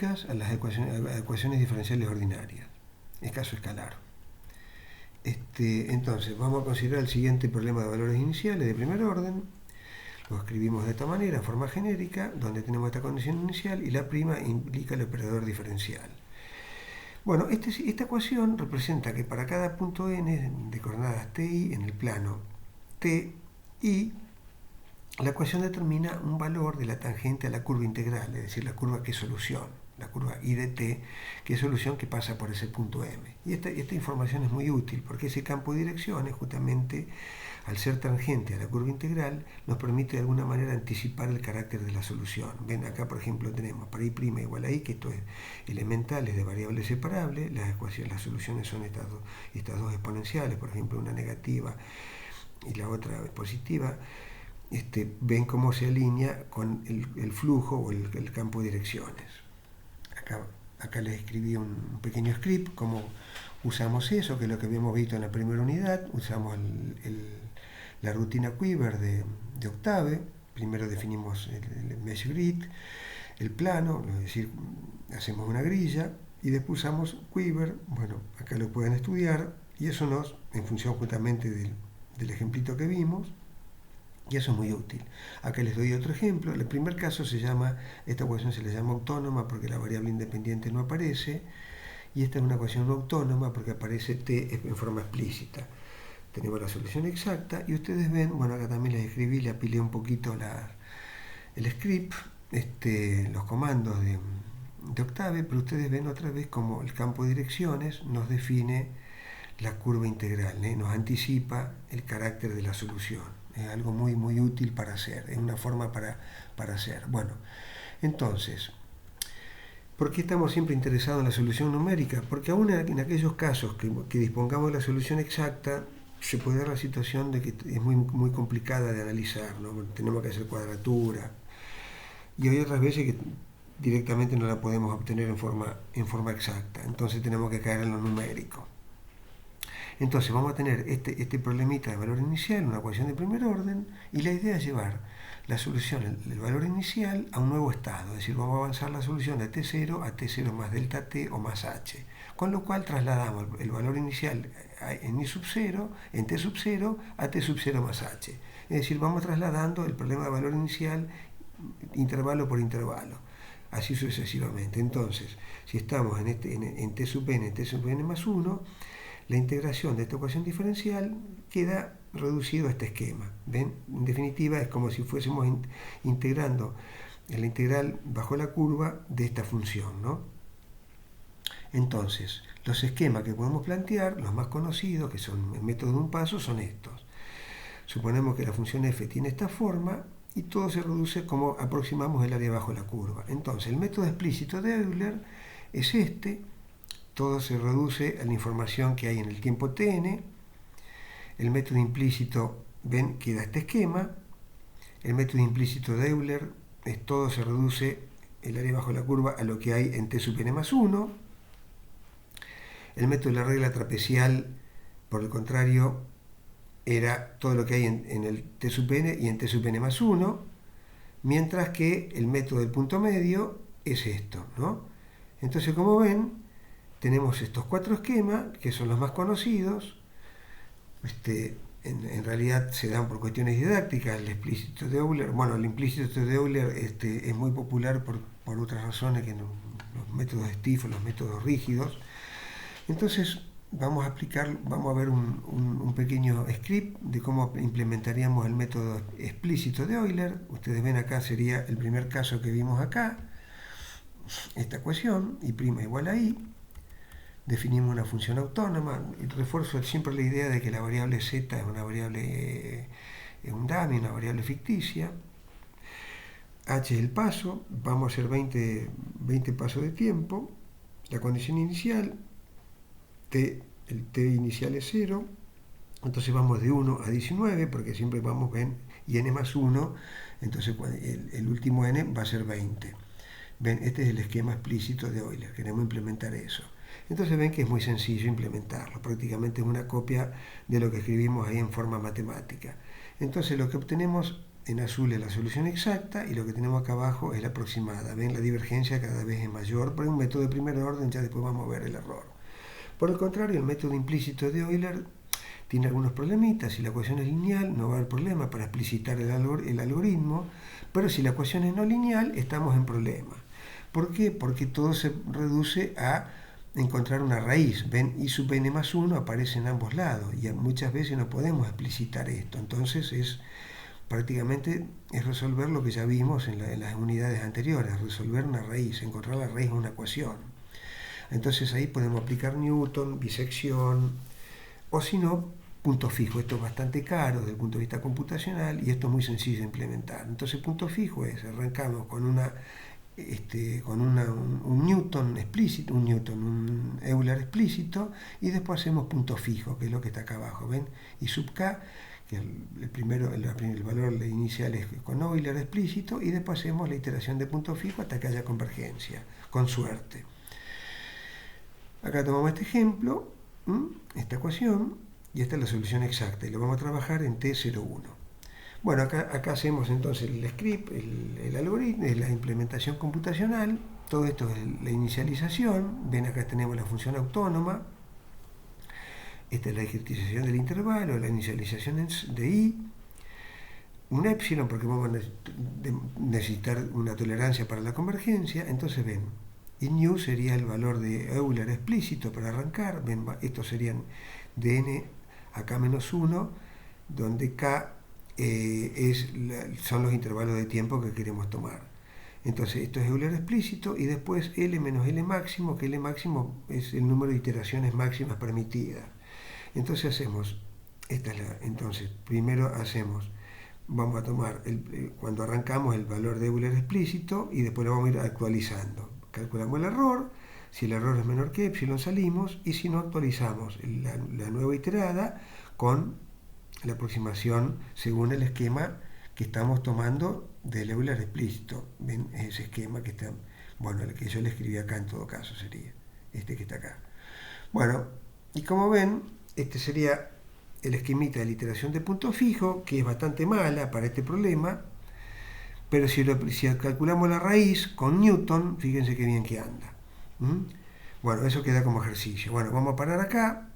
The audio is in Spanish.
analógicas a las ecuaciones diferenciales ordinarias, es caso escalar. Entonces, vamos a considerar el siguiente problema de valores iniciales de primer orden. Lo escribimos de esta manera, en forma genérica, donde tenemos esta condición inicial y la prima implica el operador diferencial. Bueno, esta ecuación representa que para cada punto n de coordenadas ti en el plano ti, la ecuación determina un valor de la tangente a la curva integral, es decir, la curva que es solución, la curva I de t, que es solución que pasa por ese punto m. Y esta información es muy útil porque ese campo de direcciones, justamente al ser tangente a la curva integral, nos permite de alguna manera anticipar el carácter de la solución. Ven, acá por ejemplo tenemos para I' igual a I, que esto es elemental, es de variables separables, las soluciones son estas dos exponenciales, por ejemplo una negativa y la otra positiva. Ven cómo se alinea con el flujo o el campo de direcciones. Acá les escribí un pequeño script, cómo usamos eso, que es lo que habíamos visto en la primera unidad. Usamos la rutina Quiver de Octave. Primero definimos el mesh grid, el plano, es decir, hacemos una grilla, y después usamos Quiver. Bueno, acá lo pueden estudiar, y eso en función justamente del ejemplito que vimos, y eso es muy útil. Acá les doy otro ejemplo. El primer caso esta ecuación se le llama autónoma porque la variable independiente no aparece, y esta es una ecuación no autónoma porque aparece t en forma explícita. Tenemos la solución exacta, y ustedes ven, bueno, acá también les escribí, le apilé un poquito el script, los comandos de Octave, pero ustedes ven otra vez como el campo de direcciones nos define la curva integral, nos anticipa el carácter de la solución. Es algo muy, muy útil para hacer, es una forma para hacer. Bueno, entonces, ¿por qué estamos siempre interesados en la solución numérica? Porque aún en aquellos casos que dispongamos de la solución exacta, se puede dar la situación de que es muy, muy complicada de analizar, ¿no? Tenemos que hacer cuadratura, y hay otras veces que directamente no la podemos obtener en forma exacta, entonces tenemos que caer en lo numérico. Entonces vamos a tener este problemita de valor inicial, una ecuación de primer orden, y la idea es llevar la solución, el valor inicial, a un nuevo estado. Es decir, vamos a avanzar la solución de T0 a T0 más delta T o más H. Con lo cual trasladamos el valor inicial en I sub 0, en T sub 0, a T sub 0 más H. Es decir, vamos trasladando el problema de valor inicial intervalo por intervalo, así sucesivamente. Entonces, si estamos en T sub n, T sub n más 1, la integración de esta ecuación diferencial queda reducido a este esquema. ¿Ven? En definitiva, es como si fuésemos integrando la integral bajo la curva de esta función, ¿no? Entonces, los esquemas que podemos plantear, los más conocidos, que son el método de un paso, son estos. Suponemos que la función f tiene esta forma, y todo se reduce como aproximamos el área bajo la curva. Entonces, el método explícito de Euler es todo se reduce a la información que hay en el tiempo tn. El método implícito, ven, queda este esquema. El método implícito de Euler todo se reduce el área bajo la curva a lo que hay en t sub n más 1. El método de la regla trapecial, por el contrario, era todo lo que hay en el t sub n y en t sub n más 1, mientras que el método del punto medio es esto, ¿no? Entonces, como ven, tenemos estos cuatro esquemas, que son los más conocidos. En realidad se dan por cuestiones didácticas. El explícito de Euler, bueno, el implícito de Euler es muy popular por otras razones que los métodos Stiff o los métodos rígidos. Entonces vamos a ver un pequeño script de cómo implementaríamos el método explícito de Euler. Ustedes ven acá, sería el primer caso que vimos acá, esta ecuación, I' igual a I. Definimos una función autónoma, y refuerzo siempre la idea de que la variable z es una variable, un dummy, una variable ficticia. H es el paso, vamos a hacer 20 pasos de tiempo. La condición inicial, el t inicial es 0, entonces vamos de 1 a 19, porque siempre vamos, ven, y n más 1, entonces el último n va a ser 20. Ven, este es el esquema explícito de Euler, queremos implementar eso. Entonces ven que es muy sencillo implementarlo, prácticamente es una copia de lo que escribimos ahí en forma matemática. Entonces lo que obtenemos en azul es la solución exacta y lo que tenemos acá abajo es la aproximada. Ven, la divergencia cada vez es mayor, pero es un método de primer orden, ya después vamos a ver el error. Por el contrario, el método implícito de Euler tiene algunos problemitas. Si la ecuación es lineal, no va a haber problema para explicitar el algoritmo, pero si la ecuación es no lineal, estamos en problema. ¿Por qué? Porque todo se reduce a encontrar una raíz. Ven, I sub n más 1 aparece en ambos lados y muchas veces no podemos explicitar esto. Entonces prácticamente es resolver lo que ya vimos en las unidades anteriores, resolver una raíz, encontrar la raíz de una ecuación. Entonces ahí podemos aplicar Newton, bisección, o si no, punto fijo. Esto es bastante caro desde el punto de vista computacional y esto es muy sencillo de implementar. Entonces punto fijo es, arrancamos con un Newton explícito, un Euler explícito, y después hacemos punto fijo, que es lo que está acá abajo, ¿ven? Y sub k, que el valor inicial es con Euler explícito, y después hacemos la iteración de punto fijo hasta que haya convergencia, con suerte. Acá tomamos este ejemplo, esta ecuación, y esta es la solución exacta, y lo vamos a trabajar en T01. Bueno, acá hacemos entonces el script, el algoritmo, la implementación computacional. Todo esto es la inicialización. Ven, acá tenemos la función autónoma. Esta es la ejercitación del intervalo, la inicialización de I. Un epsilon, porque vamos a necesitar una tolerancia para la convergencia. Entonces ven, I new sería el valor de Euler explícito para arrancar. Ven, estos serían dn acá menos 1, donde k son los intervalos de tiempo que queremos tomar. Entonces esto es Euler explícito y después L menos L máximo, que L máximo es el número de iteraciones máximas permitidas. Entonces primero vamos a tomar, cuando arrancamos el valor de Euler explícito y después lo vamos a ir actualizando. Calculamos el error, si el error es menor que epsilon salimos y si no actualizamos la nueva iterada con la aproximación según el esquema que estamos tomando del Euler explícito. ¿Ven? Ese esquema que está, bueno, el que yo le escribí acá en todo caso sería este que está acá. Bueno, y como ven, este sería el esquemita de la iteración de punto fijo, que es bastante mala para este problema, pero si calculamos la raíz con Newton, fíjense qué bien que anda. Bueno, eso queda como ejercicio. Bueno, vamos a parar acá.